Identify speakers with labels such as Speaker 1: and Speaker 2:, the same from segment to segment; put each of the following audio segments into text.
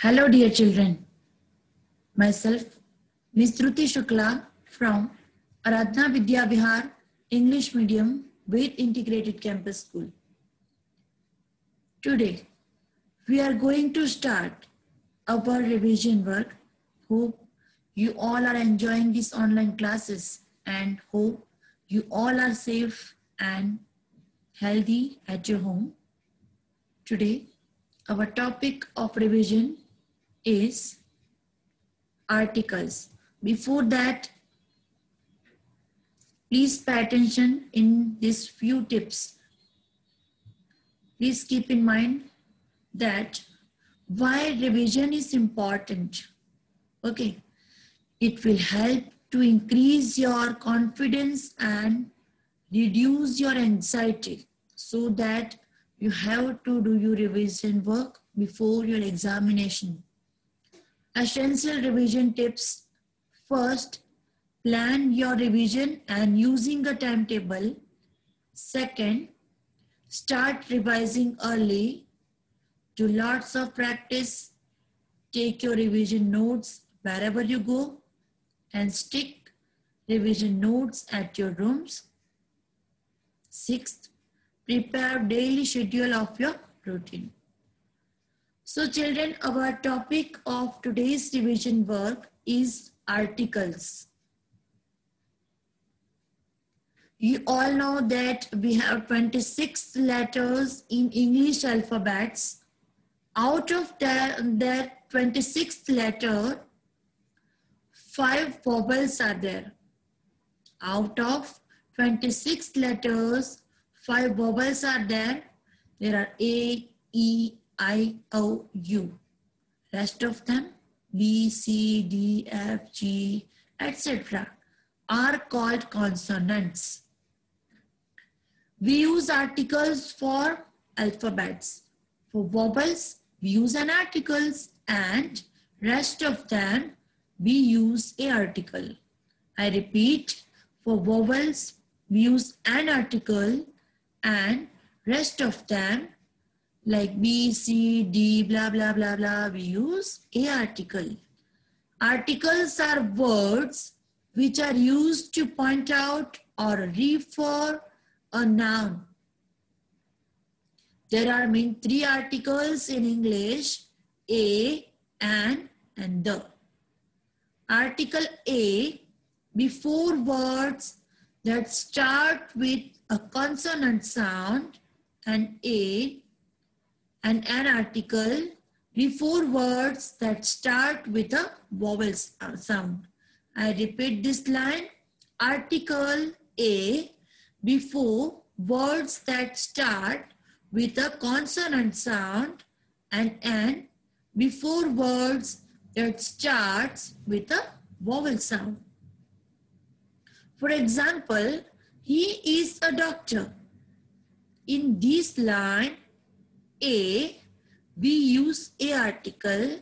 Speaker 1: Hello, dear children. Myself, Ms. Dhruti Shukla from Aradhana Vidya Vihar English Medium with Integrated Campus School. Today, we are going to start our revision work. Hope you all are enjoying these online classes and hope you all are safe and healthy at your home. Today, our topic of revision is articles. Before that, please pay attention in these few tips. Please keep in mind that why revision is important. Okay, it will help to increase your confidence and reduce your anxiety so that you have to do your revision work before your examination. Essential revision tips. First, plan your revision and using a timetable. Second, start revising early. Do lots of practice. Take your revision notes wherever you go and stick revision notes at your rooms. Sixth, prepare daily schedule of your routine. So children, our topic of today's revision work is articles. You all know that we have 26 letters in English alphabets. Out of that 26th letter, 5 vowels are there. Out of 26 letters, 5 vowels are there. There are A, E, I, O, U. Rest of them, B, C, D, F, G, etc. are called consonants. We use articles for alphabets. For vowels, we use an articles and rest of them, we use a article. I repeat, for vowels, we use an article and rest of them like B, C, D, blah, blah, blah, blah, we use a article. Articles are words which are used to point out or refer a noun. There are main 3 articles in English, a, an, and the. Article A, before words that start with a consonant sound, and A, and an article before words that start with a vowel sound. I repeat this line. Article A before words that start with a consonant sound, and an before words that starts with a vowel sound. For example, he is a doctor. In this line, A, we use a article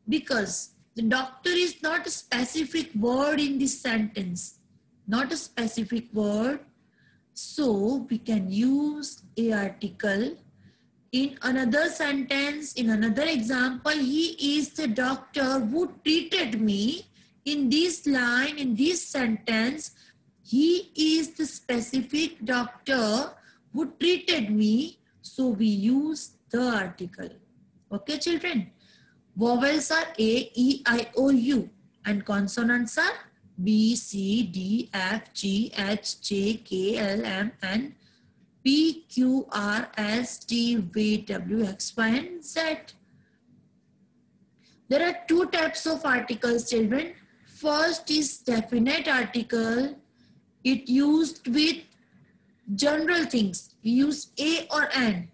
Speaker 1: because the doctor is not a specific word in this sentence, not a specific word. So we can use a article. In another sentence, in another example, he is the doctor who treated me. In this line, in this sentence, he is the specific doctor who treated me. So we use the article. Okay, children? Vowels are A, E, I, O, U. And consonants are B, C, D, F, G, H, J, K, L, M, N, P, Q, R, S, T, V, W, X, Y, and Z. There are 2 types of articles, children. First is definite article. It used with general things. We use a or an.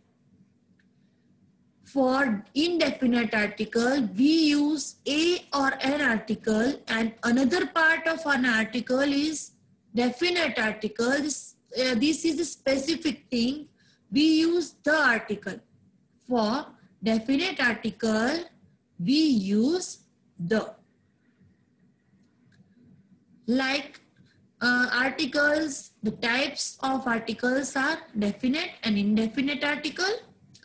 Speaker 1: For indefinite article, we use a or an article, and another part of an article is definite article. This is a specific thing. We use the article. For definite article, we use the. Like articles, the types of articles are definite and indefinite article.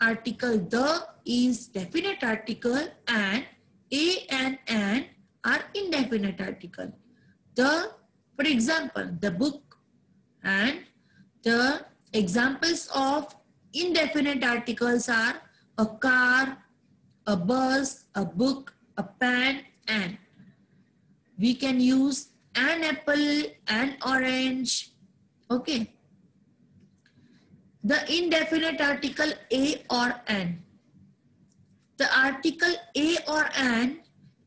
Speaker 1: article the is definite article and a and an are indefinite article. The, for example, the book, and the examples of indefinite articles are a car, a bus, a book, a pen, and we can use an apple, an orange. Okay. The indefinite article a or an. The article a or an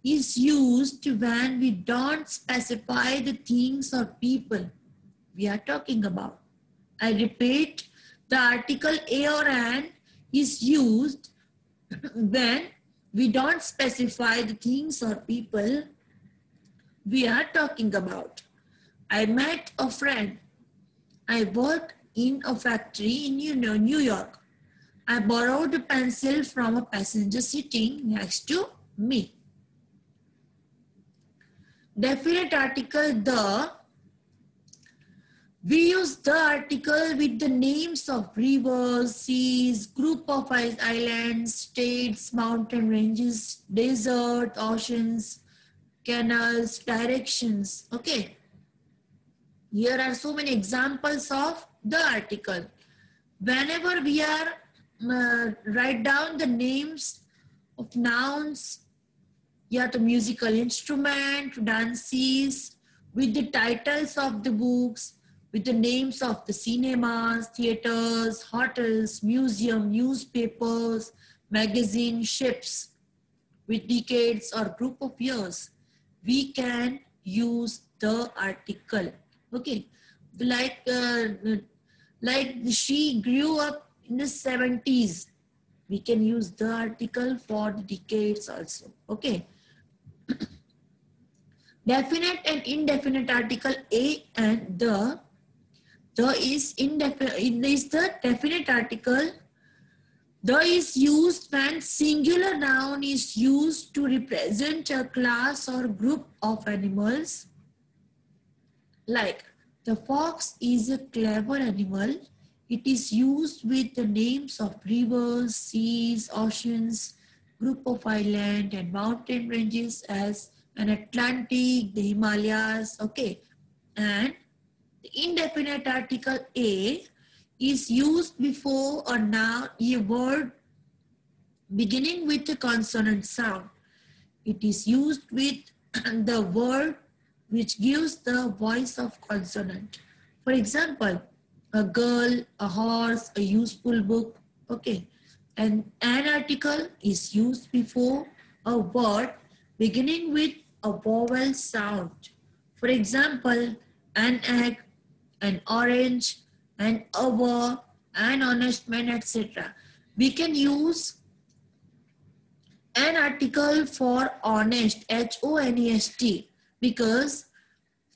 Speaker 1: is used when we don't specify the things or people we are talking about. I repeat, the article a or an is used when we don't specify the things or people we are talking about. I met a friend. I work in a factory in New York. I borrowed a pencil from a passenger sitting next to me. Definite article the. We use the article with the names of rivers, seas, group of islands, states, mountain ranges, desert, oceans, canals, directions. Okay. Here are so many examples of the article. Whenever we are write down the names of nouns, the musical instrument, dances, with the titles of the books, with the names of the cinemas, theaters, hotels, museum, newspapers, magazine, ships, with decades or group of years, we can use the article. Okay, like she grew up in the 70s. We can use the article for the decades also. Okay. Definite and indefinite article a and the. The is the definite article. The is used when singular noun is used to represent a class or group of animals. Like, the fox is a clever animal. It is used with the names of rivers, seas, oceans, group of island and mountain ranges as an Atlantic, the Himalayas, okay. And the indefinite article a is used before a noun, a word beginning with a consonant sound. It is used with the word which gives the voice of consonant. For example, a girl, a horse, a useful book. Okay. And an article is used before a word beginning with a vowel sound. For example, an egg, an orange, an hour, an honest man, etc. We can use an article for honest, H-O-N-E-S-T, because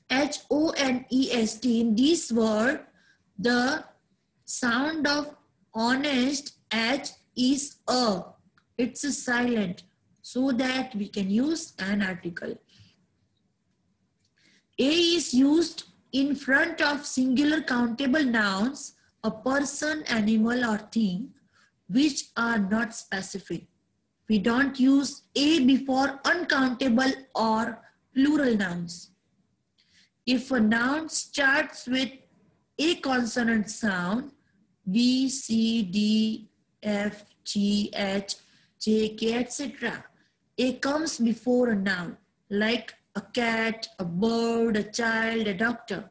Speaker 1: H-O-N-E-S-T, in this word, the sound of honest, H is a. It's a silent, so that we can use an article. A is used in front of singular countable nouns, a person, animal, or thing, which are not specific. We don't use a before uncountable or plural nouns. If a noun starts with a consonant sound, B, C, D, F, G, H, J, K, etc., a comes before a noun, like a cat, a bird, a child, a doctor.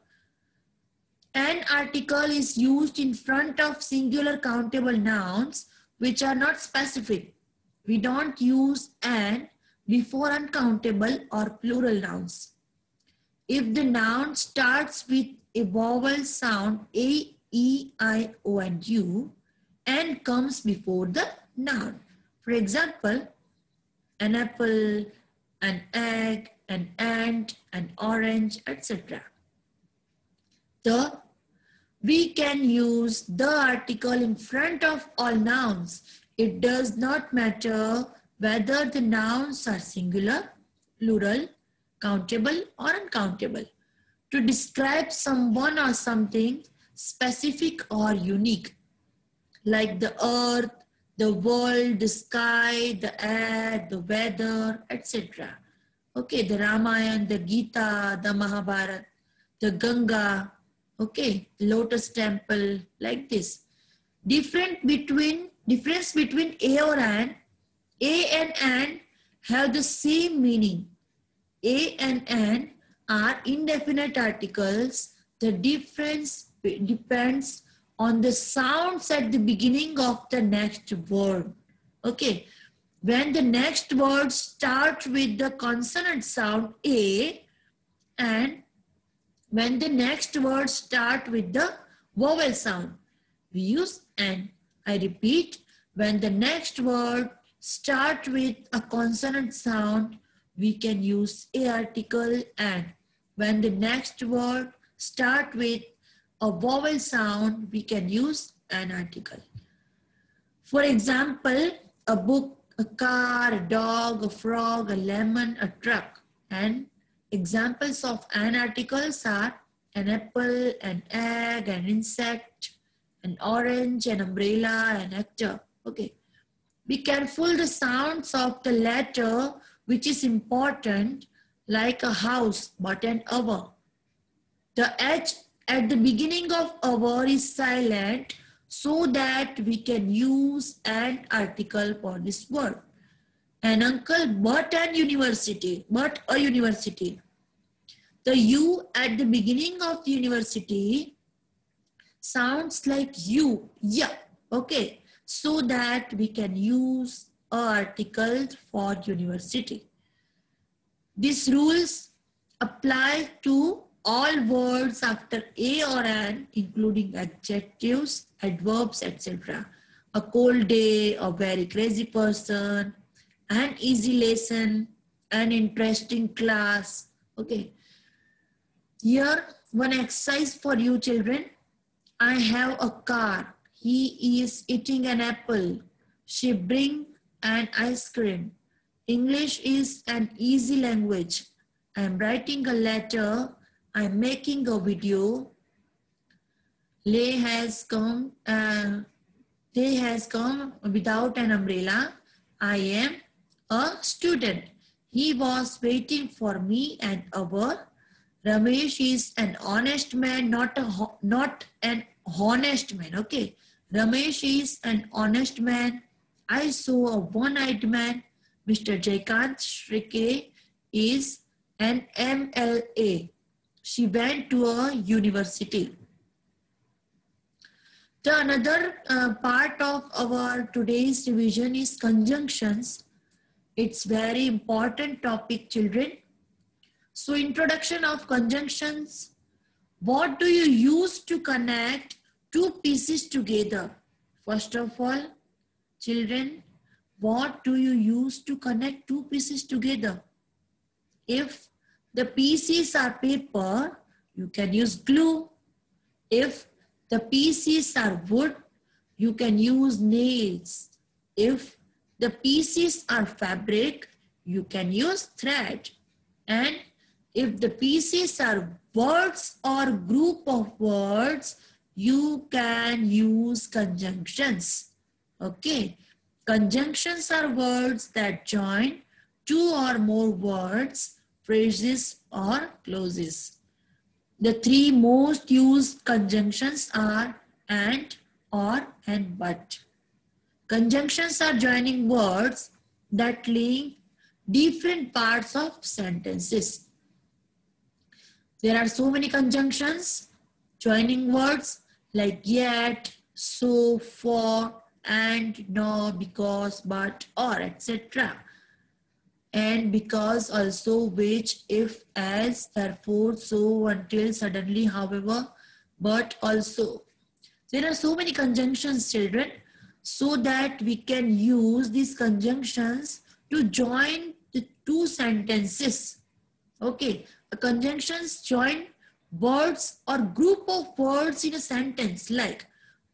Speaker 1: An article is used in front of singular countable nouns which are not specific. We don't use an before uncountable or plural nouns. If the noun starts with a vowel sound A, E, I, O, and U, and comes before the noun. For example, an apple, an egg, an ant, an orange, etc. We can use the article in front of all nouns. It does not matter whether the nouns are singular, plural, countable, or uncountable. To describe someone or something specific or unique, like the earth, the world, the sky, the air, the weather, etc. Okay, the Ramayana, the Gita, the Mahabharata, the Ganga, okay, lotus temple, like this. Difference between a or an, a and an have the same meaning. A and an are indefinite articles. The difference depends on the sounds at the beginning of the next word. Okay. When the next word starts with the consonant sound A, and when the next word starts with the vowel sound, we use an. I repeat, when the next word starts with a consonant sound, we can use a article and. When the next word starts with a vowel sound, we can use an article. For example, a book, a car, a dog, a frog, a lemon, a truck. And examples of an articles are an apple, an egg, an insect, an orange, an umbrella, an actor. Okay. Be careful the sounds of the letter which is important, like a house but an hour. The H at the beginning of hour is silent so that we can use an article for this word. An uncle but a university. The U at the beginning of the university sounds like you, yeah, okay, so that we can use a article for university. These rules apply to all words after a or an, including adjectives, adverbs, etc. A cold day, a very crazy person, an easy lesson, an interesting class. Okay. Here, one exercise for you children. I have a car. He is eating an apple. She brings an ice cream. English is an easy language. I am writing a letter. I am making a video. They has come without an umbrella. I am a student. He was waiting for me an hour. Ramesh is an honest man, not an honest man. Okay. Ramesh is an honest man. I saw a one-eyed man. Mr. Jaikant Shrike is an MLA. She went to a university. The another part of our today's revision is conjunctions. It's very important topic, children. So introduction of conjunctions. What do you use to connect two pieces together? First of all, children, what do you use to connect two pieces together? If the pieces are paper, you can use glue. If the pieces are wood, you can use nails. If the pieces are fabric, you can use thread. And if the pieces are words or group of words, you can use conjunctions. Okay. Conjunctions are words that join two or more words, phrases, or clauses. The three most used conjunctions are and, or, and but. Conjunctions are joining words that link different parts of sentences. There are so many conjunctions joining words like yet, so, for, and, no, because, but, or, etc. And because also, which, if, as, therefore, so, until, suddenly, however, but also. There are so many conjunctions, children, so that we can use these conjunctions to join the two sentences. Okay, the conjunctions join words or group of words in a sentence, like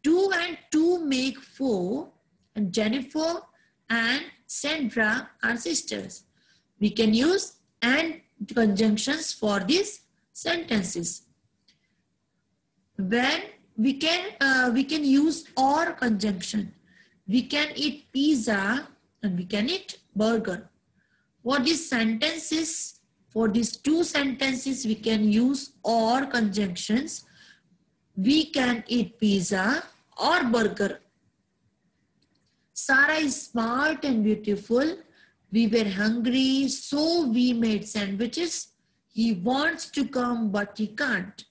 Speaker 1: two and two make four, and Jennifer and Sandra are sisters. We can use and conjunctions for these sentences. When we can use or conjunction We can eat pizza and we can eat burger. For these sentences, for these two sentences, we can use or conjunctions. We can eat pizza or burger. Sarah is smart and beautiful. We were hungry, so we made sandwiches. He wants to come, but he can't.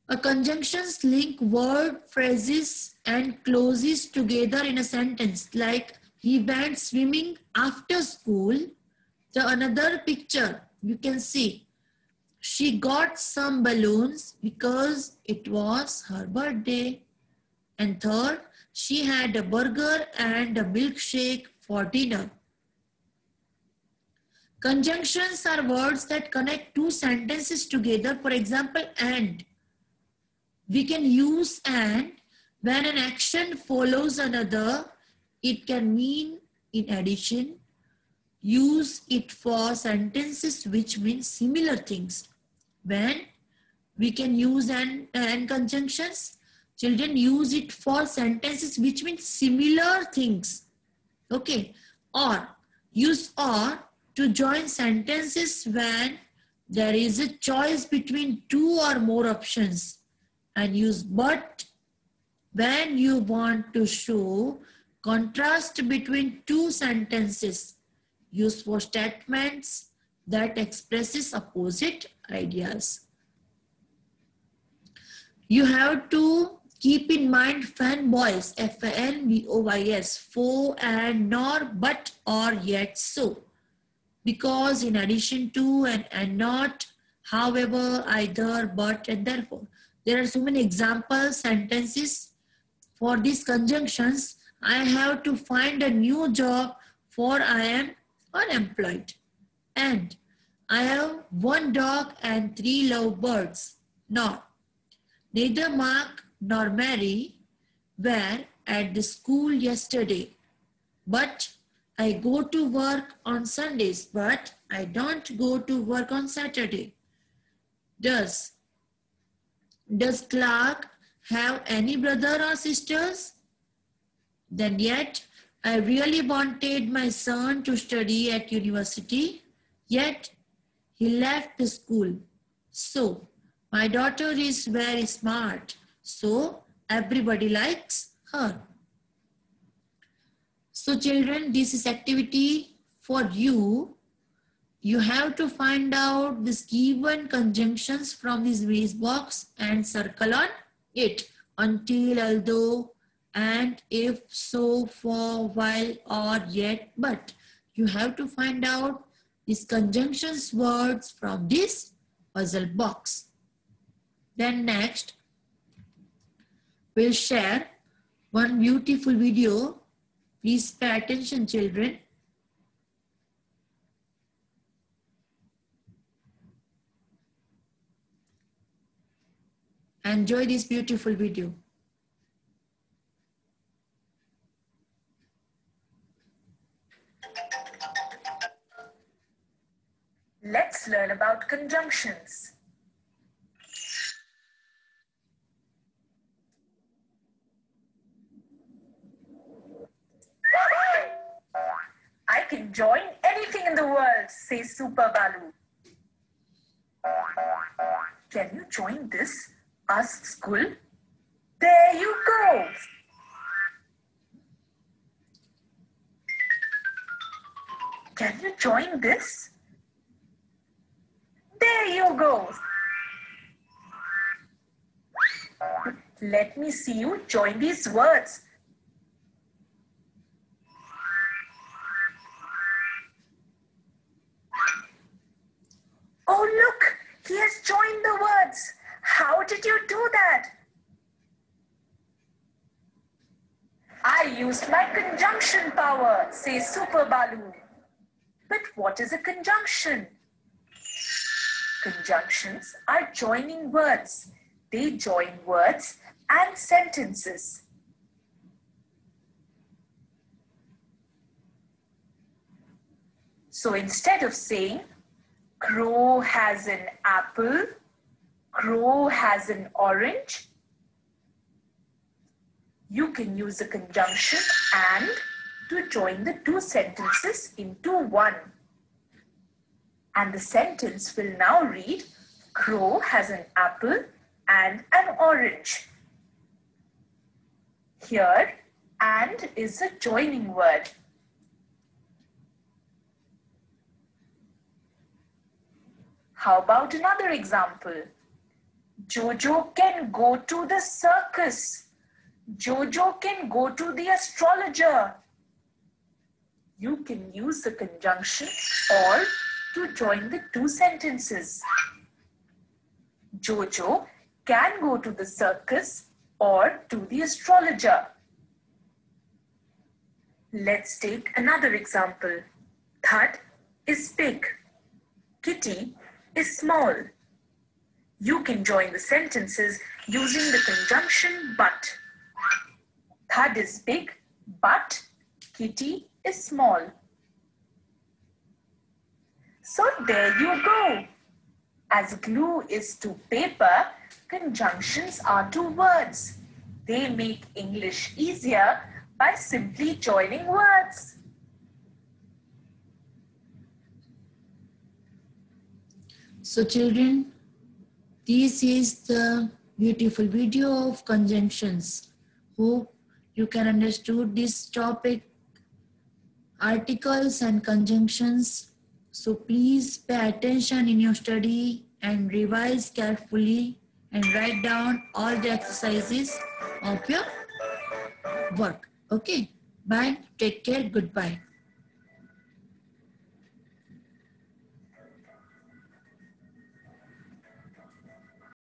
Speaker 1: A conjunctions link word, phrases, and clauses together in a sentence, like he went swimming after school. The another picture you can see, she got some balloons because it was her birthday. And third, she had a burger and a milkshake for dinner. Conjunctions are words that connect two sentences together. For example, and. We can use and when an action follows another. It can mean in addition. Use it for sentences which mean similar things. When we can use and conjunctions, children use it for sentences which mean similar things. Okay. Or use or to join sentences when there is a choice between two or more options. And use but when you want to show contrast between two sentences. Use for statements that expresses opposite ideas. You have to keep in mind fanboys, F-A-N-B-O-Y-S, for and nor, but, or, yet, so. Because, in addition to, and not, however, either, but, and therefore. There are so many example sentences for these conjunctions. I have to find a new job for I am unemployed. And I have 1 dog and 3 lovebirds. Nor. Neither Mark nor Mary were at the school yesterday. But I go to work on Sundays, but I don't go to work on Saturday. Does Clark have any brother or sisters? Then yet, I really wanted my son to study at university, yet he left the school. So, my daughter is very smart, so everybody likes her. So children, this is activity for you. You have to find out these given conjunctions from this waste box and circle on it. Until, although, and, if, so, for, while, or, yet, but. You have to find out these conjunctions words from this puzzle box. Then next, we'll share one beautiful video. Please pay attention, children. Enjoy this beautiful video.
Speaker 2: Let's learn about conjunctions. I can join anything in the world, says Super Balu. Can you join this? Asks Gul. There you go. Can you join this? There you go. Let me see you join these words. Oh, look, he has joined the words. How did you do that? I used my conjunction power, says Super Balu. But what is a conjunction? Conjunctions are joining words. They join words and sentences. So instead of saying, Crow has an apple, Crow has an orange, You can use the conjunction and to join the two sentences into one. And the sentence will now read, Crow has an apple and an orange. Here, and is a joining word. How about another example? Jojo can go to the circus. Jojo can go to the astrologer. You can use the conjunction or to join the two sentences. Jojo can go to the circus or to the astrologer. Let's take another example. Thud is big. Kitty is small. You can join the sentences using the conjunction but. Thud is big, but Kitty is small. So there you go. As glue is to paper, conjunctions are to words. They make English easier by simply joining words.
Speaker 1: So children, this is the beautiful video of conjunctions. Hope you can understood this topic, articles and conjunctions. So please pay attention in your study and revise carefully and write down all the exercises of your work. Okay, bye, take care, goodbye.